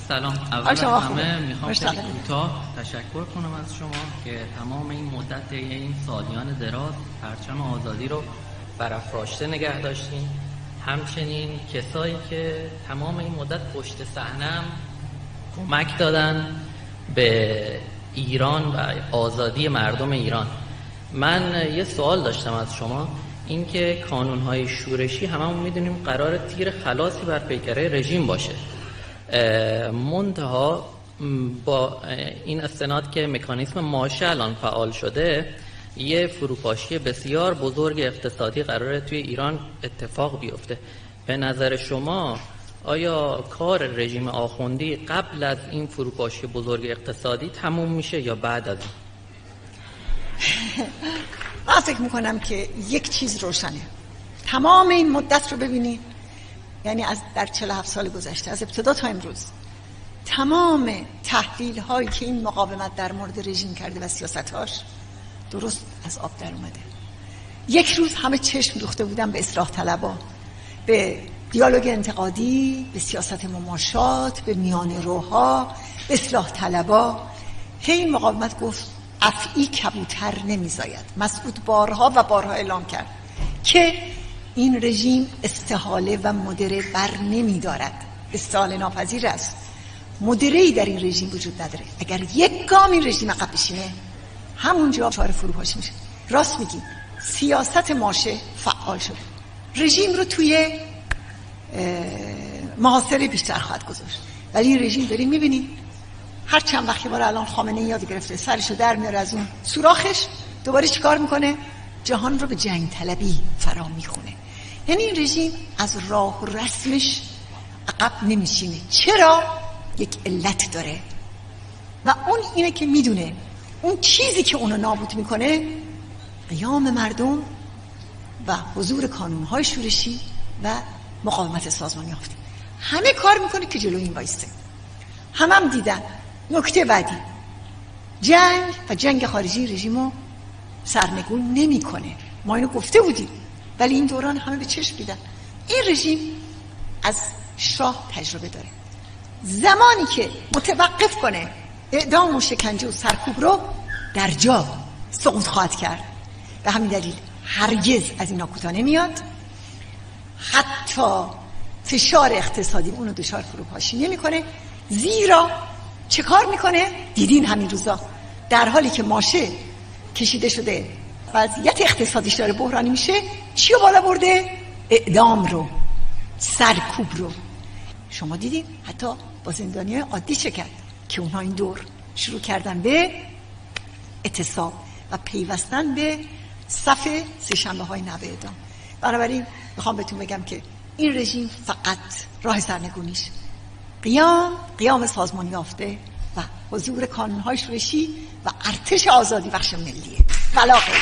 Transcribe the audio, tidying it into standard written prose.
سلام. اول از همه میخوام خیلی کوتاه تشکر کنم از شما که تمام این مدت این سالیان دراز پرچم آزادی رو برافراشته نگه داشتین. همچنین کسایی که تمام این مدت پشت صحنه کمک دادن به ایران و آزادی مردم ایران. من یه سوال داشتم از شما، اینکه کانون‌های شورشی هممون میدونیم قرار تیر خلاصی بر پیکره رژیم باشه، منتها با این استناد که مکانیزم ماشه الان فعال شده، یه فروپاشی بسیار بزرگ اقتصادی قراره توی ایران اتفاق بیفته. به نظر شما آیا کار رژیم آخوندی قبل از این فروپاشی بزرگ اقتصادی تموم میشه یا بعد از این؟ من فکر میکنم که یک چیز روشنه. تمام این مدت رو ببینید، یعنی از در 47 سال گذشته از ابتدا تا امروز، تمام تحلیل هایی که این مقاومت در مورد رژیم کرده و سیاستاش درست از آب در اومده. یک روز همه چشم دوخته بودن به اصلاح طلبا، به دیالوگ انتقادی، به سیاست مماشات، به میانه روها، به اصلاح طلبا. این مقاومت گفت افعی کبوتر نمیزاید. مسعود بارها و بارها اعلام کرد که این رژیم استحاله و مدره بر نمیدارد، استحاله ناپذیر است. مدره‌ای در این رژیم وجود نداره. اگر یک گام این رژیم عقب بشینه، همونجا چاره فروپاشی میشه. راست میگی، سیاست ماشه فعال شده، رژیم رو توی محاصره بیشتر خواهد گذاشت. ولی این رژیم داریم میبینید هر چند وقتی بار الان خامنه ای یاد گرفته سرشو در میاره از اون سوراخش، دوباره چیکار میکنه؟ جهان رو به جنگ طلبی فرا میخونه. یعنی این رژیم از راه و رسمش عقب نمیشینه. چرا؟ یک علت داره و اون اینه که میدونه اون چیزی که اونو نابود میکنه قیام مردم و حضور کانونهای شورشی و مقاومت سازمان یافته. همه کار میکنه که جلوی این وایسته. هم دیدن. نکته بعدی، جنگ و جنگ خارجی رژیمو سرنگون نمیکنه. ما اینو گفته بودیم، ولی این دوران همه به چشم دیدن. این رژیم از شاه تجربه داره. زمانی که متوقف کنه اعدام و شکنجه و سرکوب رو، در جا سقوط خواهد کرد. به همین دلیل هرگز از اینا کوتاه نمیاد. حتی فشار اقتصادی اونو دچار فروپاشی نمیکنه. زیرا چه کار میکنه؟ دیدین همین روزا در حالی که ماشه کشیده شده، وضعیت اقتصادیش داره بحرانی میشه، چی رو بالا برده؟ اعدام رو، سرکوب رو. شما دیدین حتی با زندانیای عادی چه کرد که اونها این دور شروع کردن به اعتصاب و پیوستن به صف سه‌شنبه های نو اعدام. بنابراین میخوام بهتون بگم که این رژیم فقط راه سرنگونیش قیام سازمان یافته و حضور کانون‌های شورشی و ارتش آزادی بخش ملیه. بلاغه